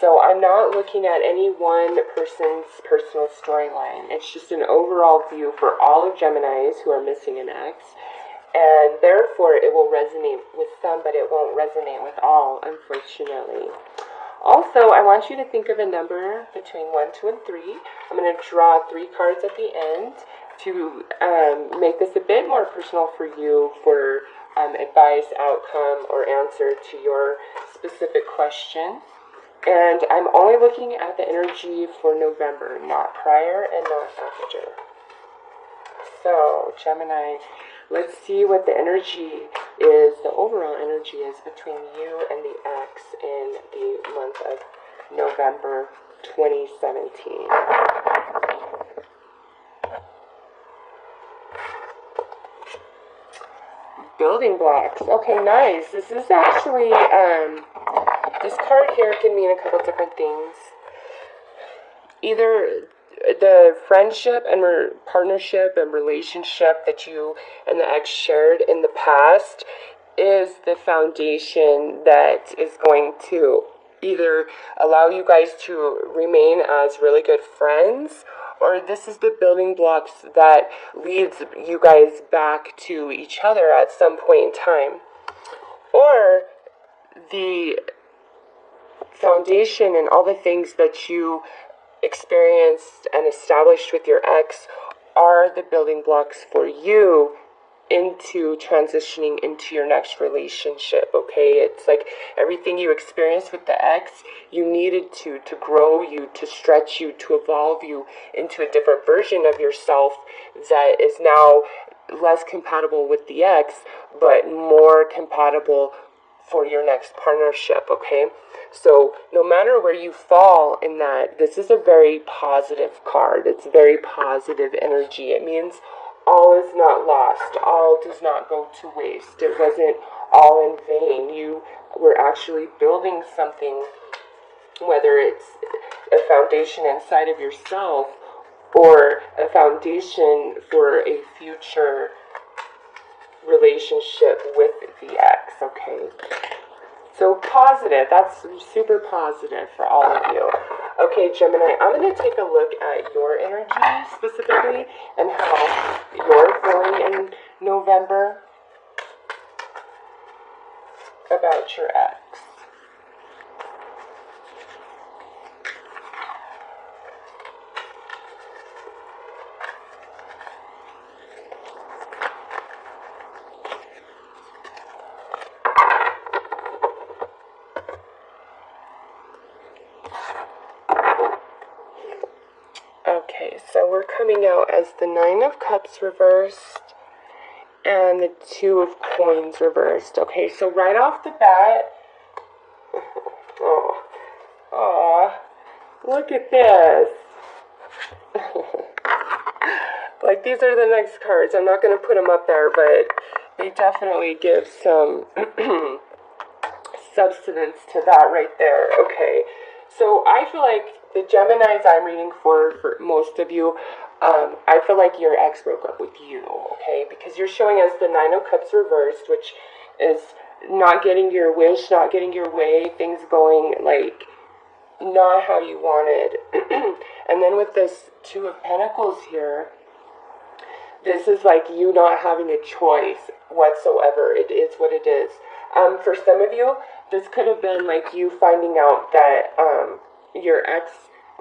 So I'm not looking at any one person's personal storyline. It's just an overall view for all of Geminis who are missing an ex. And therefore, it will resonate with some, but it won't resonate with all, unfortunately. Also, I want you to think of a number between 1, 2, and 3. I'm going to draw 3 cards at the end to make this a bit more personal for you for advice, outcome, or answer to your specific question. And I'm only looking at the energy for November, not prior and not after. So, Gemini, let's see what the energy is, the overall energy is between you and the ex in the month of November 2017. Building blocks. Okay, nice. This is actually, this card here can mean a couple different things. Either the friendship and partnership and relationship that you and the ex shared in the past is the foundation that is going to either allow you guys to remain as really good friends, or this is the building blocks that leads you guys back to each other at some point in time. Or the foundation and all the things that you experienced and established with your ex are the building blocks for you into transitioning into your next relationship, okay? It's like everything you experienced with the ex, you needed to grow you, to stretch you, to evolve you into a different version of yourself that is now less compatible with the ex, but more compatible for your next partnership, okay? So no matter where you fall in that, this is a very positive card. It's very positive energy. It means all is not lost. All does not go to waste. It wasn't all in vain. You were actually building something, whether it's a foundation inside of yourself or a foundation for a future relationship with the ex, okay? So positive, that's super positive for all of you. Okay, Gemini, I'm going to take a look at your energy specifically and how you're feeling in November about your ex. Okay, so we're coming out as the 9 of Cups reversed and the 2 of Coins reversed. Okay, so right off the bat, oh, look at this. Like, these are the next cards. I'm not going to put them up there, but they definitely give some substance to that right there. Okay, so I feel like the Geminis I'm reading for most of you, I feel like your ex broke up with you, okay? Because you're showing us the 9 of Cups reversed, which is not getting your wish, not getting your way, things going, like, not how you wanted. And then with this 2 of Pentacles here, this is like you not having a choice whatsoever. It is what it is. For some of you, this could have been like you finding out that your ex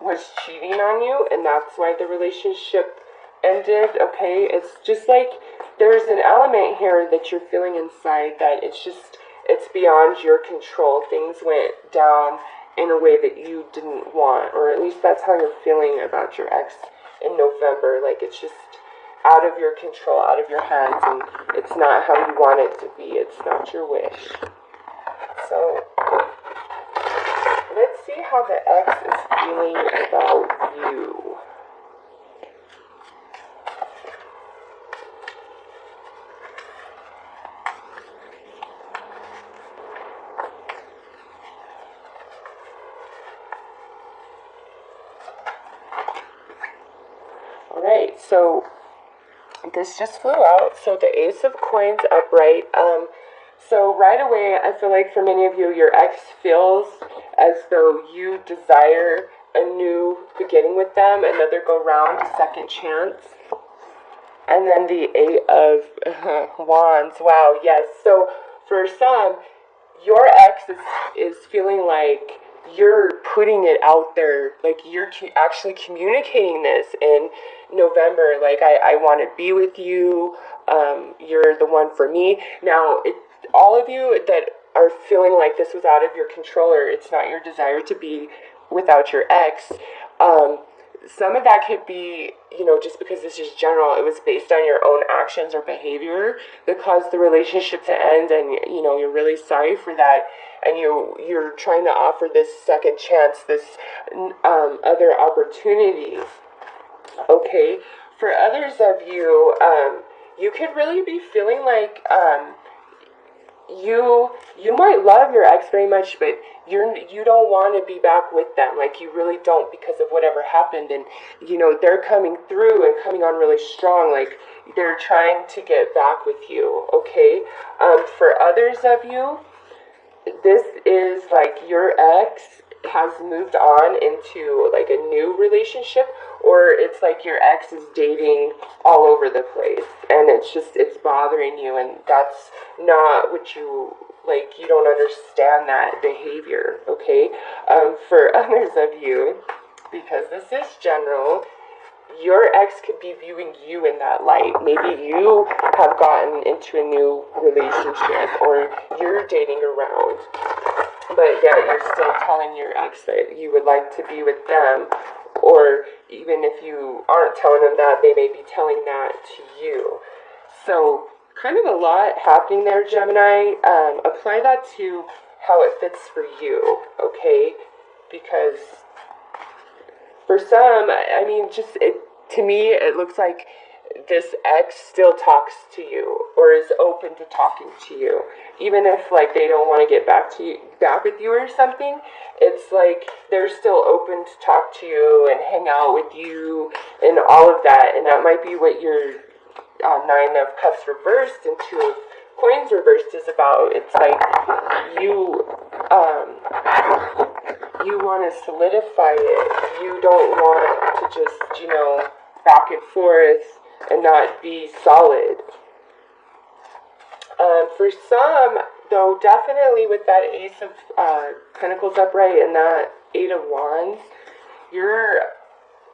was cheating on you, and that's why the relationship ended, okay? It's just like there's an element here that you're feeling inside that it's beyond your control. Things went down in a way that you didn't want, or at least that's how you're feeling about your ex in November. Like, it's just out of your control, out of your hands, and it's not how you want it to be. It's not your wish. So let's see how the ex is feeling about you. Alright, so this just flew out. So the Ace of Coins upright. So right away, I feel like for many of you, your ex feels as though you desire a new beginning with them, another go round, a second chance. And then the Eight of Wands. Wow, yes. So for some, your ex is feeling like you're putting it out there, like you're actually communicating this in November, like I want to be with you, you're the one for me. Now, all of you that are feeling like this was out of your control, or it's not your desire to be without your ex, some of that could be, just because this is general, it was based on your own actions or behavior that caused the relationship to end, and you're really sorry for that, and you're trying to offer this second chance, this other opportunity. Okay, for others of you, you could really be feeling like you might love your ex very much, but you don't want to be back with them. Like, you really don't, because of whatever happened, and they're coming through and coming on really strong. Like, they're trying to get back with you. Okay, for others of you, this is like your ex has moved on into like a new relationship, or it's like your ex is dating all over the place, and it's bothering you, and that's not what you like. You don't understand that behavior. Okay, for others of you, because this is general, your ex could be viewing you in that light. Maybe you have gotten into a new relationship, or you're dating around, but yet you're still telling your ex that you would like to be with them. Or even if you aren't telling them that, they may be telling that to you. So kind of a lot happening there, Gemini. Apply that to how it fits for you, okay? Because for some, I mean, to me, it looks like this ex still talks to you, or is open to talking to you, even if like they don't want to get back with you or something. It's like they're still open to talk to you and hang out with you and all of that. And that might be what your Nine of Cups reversed and Two of Coins reversed is about. It's like you want to solidify it. You don't want to just back and forth and not be solid. For some, though, definitely with that Ace of Pentacles upright and that Eight of Wands, your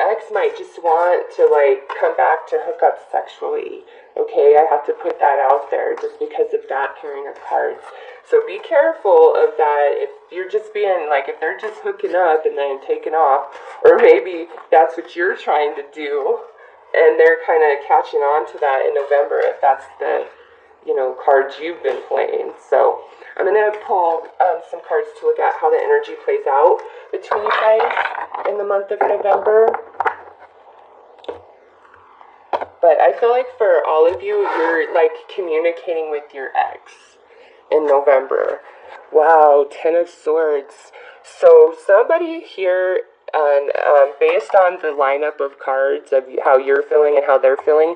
ex might just want to like come back to hook up sexually. Okay, I have to put that out there just because of that pairing of cards. So be careful of that. If you're just being like, if they're just hooking up and then taking off, or maybe that's what you're trying to do, and they're kind of catching on to that in November, if that's the cards you've been playing. So I'm going to pull some cards to look at how the energy plays out between you guys in the month of November. But I feel like for all of you, you're like communicating with your ex in November. Wow, Ten of Swords. So somebody here, and based on the lineup of cards of how you're feeling and how they're feeling,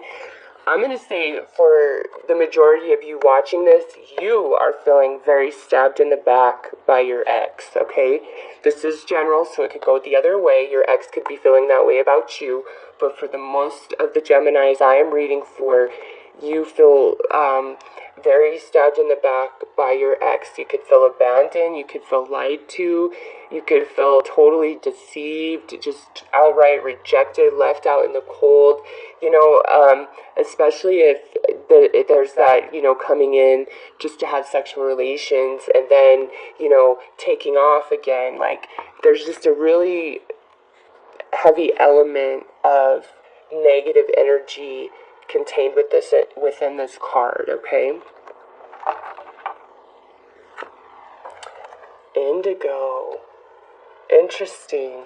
I'm going to say for the majority of you watching this, you are feeling very stabbed in the back by your ex, okay? This is general, so it could go the other way. Your ex could be feeling that way about you, but for the most of the Geminis I am reading for, you feel very stabbed in the back by your ex. You could feel abandoned, you could feel lied to, you could feel totally deceived, just outright rejected, left out in the cold, especially if there's that, coming in just to have sexual relations and then, taking off again. Like, there's just a really heavy element of negative energy contained within this card, okay? Indigo. Interesting.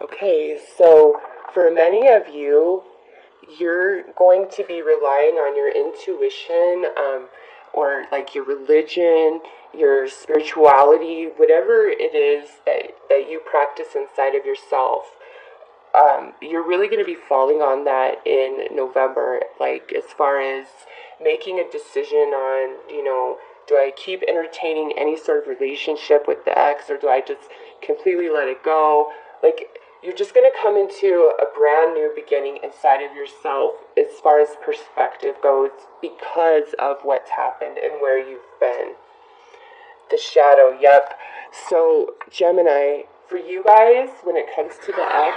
Okay, so for many of you, you're going to be relying on your intuition, or like your religion, your spirituality, whatever it is that you practice inside of yourself. You're really going to be falling on that in November, like as far as making a decision on, Do I keep entertaining any sort of relationship with the ex, or do I just completely let it go? Like, you're just going to come into a brand new beginning inside of yourself as far as perspective goes because of what's happened and where you've been. The shadow, yep. So, Gemini, for you guys, when it comes to the ex,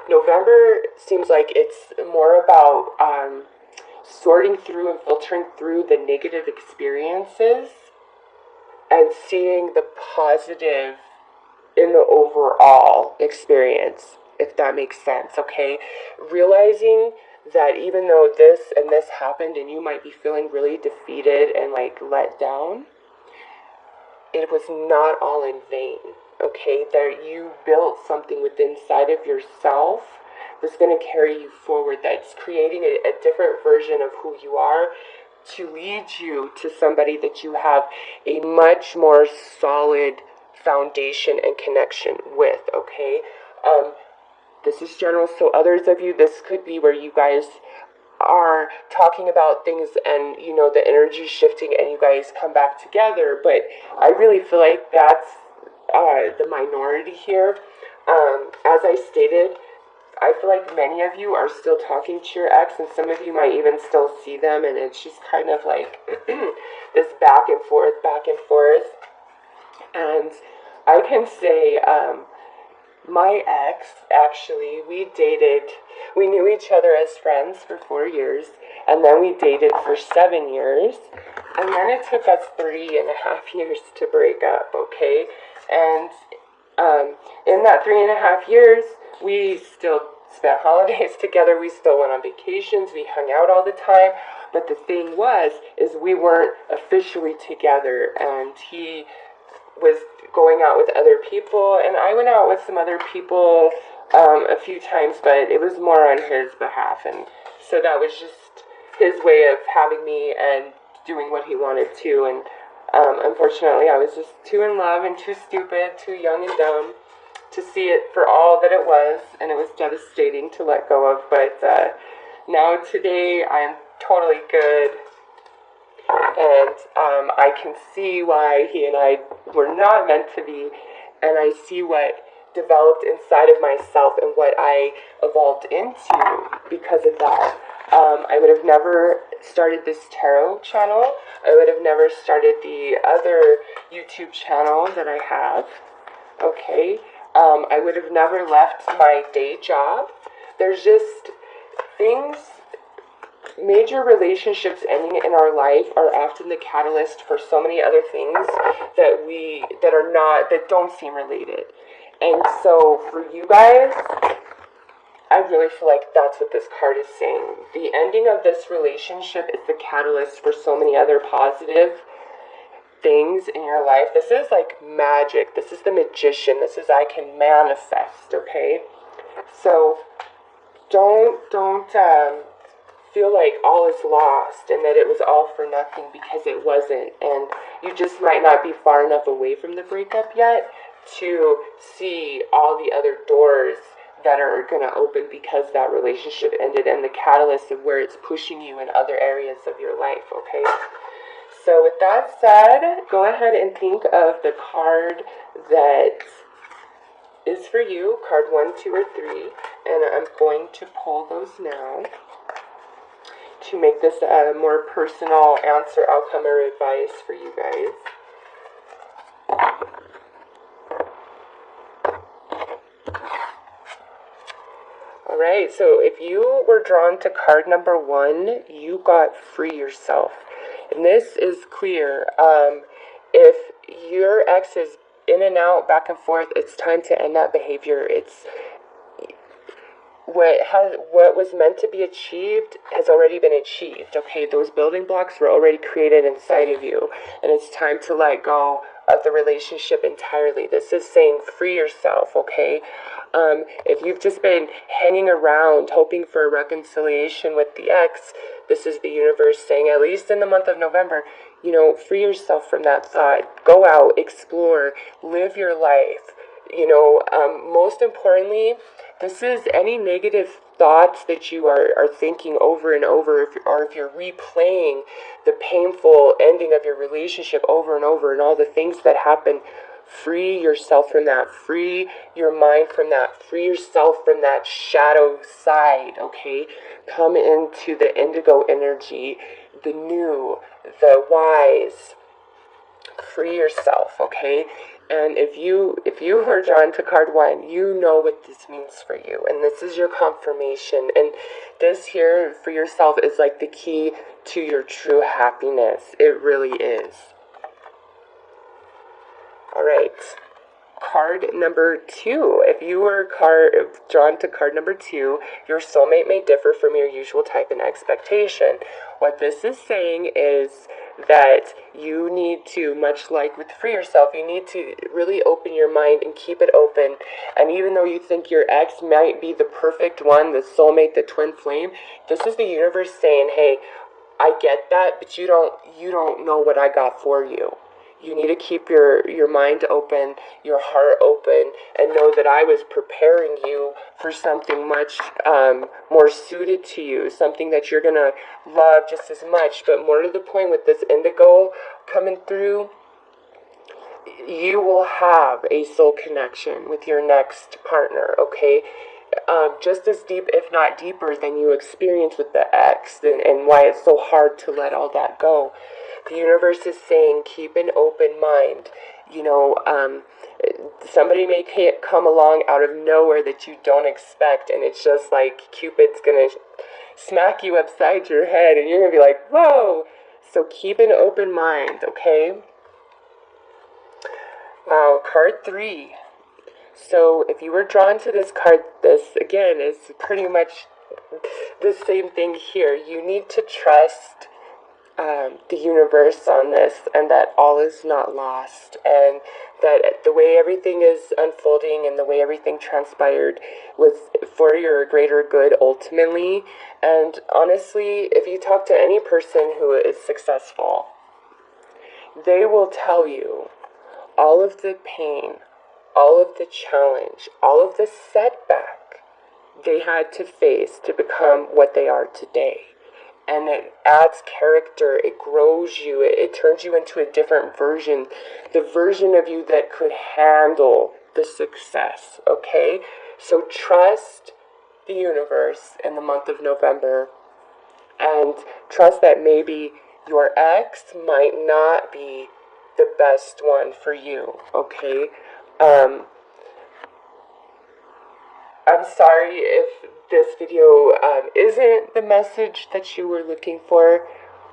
November seems like it's more about sorting through and filtering through the negative experiences and seeing the positive in the overall experience, if that makes sense, okay? Realizing that even though this and this happened and you might be feeling really defeated and like let down, it was not all in vain, okay? That you built something within inside of yourself that's going to carry you forward, that's creating a different version of who you are to lead you to somebody that you have a much more solid foundation and connection with, okay? This is general, so others of you, this could be where you guys are talking about things and, you know, the energy shifting and you guys come back together, but I really feel like that's the minority here. As I stated, I feel like many of you are still talking to your ex, and some of you might even still see them, and it's just kind of like this back and forth, and I can say, my ex, actually, we knew each other as friends for 4 years, and then we dated for 7 years, and then it took us 3.5 years to break up, okay? And in that 3.5 years, we still spent holidays together, we still went on vacations, we hung out all the time, but the thing is we weren't officially together, and he was going out with other people, and I went out with some other people a few times, but it was more on his behalf, and so that was just his way of having me and doing what he wanted to, and unfortunately I was just too in love and too stupid, too young and dumb to see it for all that it was, and it was devastating to let go of, but now today I'm totally good. And I can see why he and I were not meant to be, and I see what developed inside of myself and what I evolved into because of that. I would have never started this tarot channel. I would have never started the other YouTube channel that I have. Okay. I would have never left my day job. There's just things. Major relationships ending in our life are often the catalyst for so many other things that don't seem related. And so for you guys, I really feel like that's what this card is saying. The ending of this relationship is the catalyst for so many other positive things in your life. This is like magic. This is the magician. This is I can manifest, okay? So don't feel like all is lost and that it was all for nothing, because it wasn't, and you just might not be far enough away from the breakup yet to see all the other doors that are going to open because that relationship ended, and the catalyst of where it's pushing you in other areas of your life, okay? So with that said, go ahead and think of the card that is for you, card 1, 2, or 3, and I'm going to pull those now to make this a more personal answer, outcome, or advice for you guys. Alright, so if you were drawn to card number 1, you got free yourself. And this is clear. If your ex is in and out, back and forth, it's time to end that behavior. It's what was meant to be achieved has already been achieved, okay? Those building blocks were already created inside of you, and it's time to let go of the relationship entirely. This is saying free yourself, okay? If you've just been hanging around hoping for a reconciliation with the ex, this is the universe saying, at least in the month of November, you know, free yourself from that thought. Go out, explore, live your life. Most importantly, this is any negative thoughts that you are thinking over and over, or if you're replaying the painful ending of your relationship over and over and all the things that happen. Free yourself from that. Free your mind from that. Free yourself from that shadow side, okay? Come into the indigo energy, the new, the wise. Free yourself, okay? And if you were drawn to card 1, you know what this means for you. And this is your confirmation. And this here for yourself is like the key to your true happiness. It really is. All right, card number 2. If you were drawn to card number 2, your soulmate may differ from your usual type and expectation. What this is saying is that you need to, much like with Free Yourself, you need to really open your mind and keep it open. And even though you think your ex might be the perfect one, the soulmate, the twin flame, this is the universe saying, hey, I get that, but you don't know what I got for you. You need to keep your mind open, your heart open, and know that I was preparing you for something much more suited to you, something that you're going to love just as much. But more to the point, with this indigo coming through, you will have a soul connection with your next partner, okay? Just as deep, if not deeper, than you experienced with the ex, and why it's so hard to let all that go. The universe is saying, keep an open mind. Somebody may come along out of nowhere that you don't expect, and it's just like Cupid's gonna smack you upside your head, and you're gonna be like, whoa! So keep an open mind, okay? Wow, card 3. So if you were drawn to this card, this again is pretty much the same thing here. You need to trust the universe on this, and that all is not lost, and that the way everything is unfolding and the way everything transpired was for your greater good ultimately. And honestly, if you talk to any person who is successful, they will tell you all of the pain, all of the challenge, all of the setback they had to face to become what they are today. And it adds character, it grows you, it turns you into a different version, the version of you that could handle the success, okay? So trust the universe in the month of November, and trust that maybe your ex might not be the best one for you, okay? I'm sorry if this video isn't the message that you were looking for,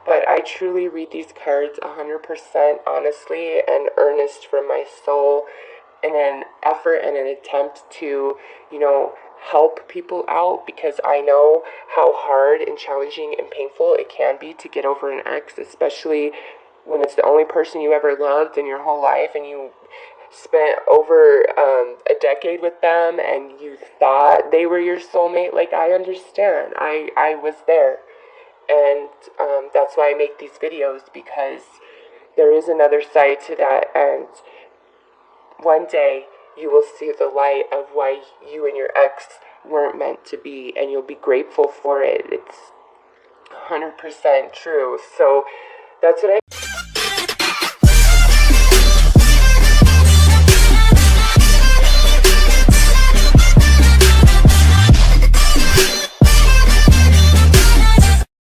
but I truly read these cards 100% honestly and earnest from my soul, in an effort and an attempt to, help people out, because I know how hard and challenging and painful it can be to get over an ex, especially when it's the only person you ever loved in your whole life, and you spent over a decade with them, and you thought they were your soulmate. Like, I understand. I was there. And that's why I make these videos, because there is another side to that. And one day you will see the light of why you and your ex weren't meant to be, and you'll be grateful for it. It's 100% true. So that's what I...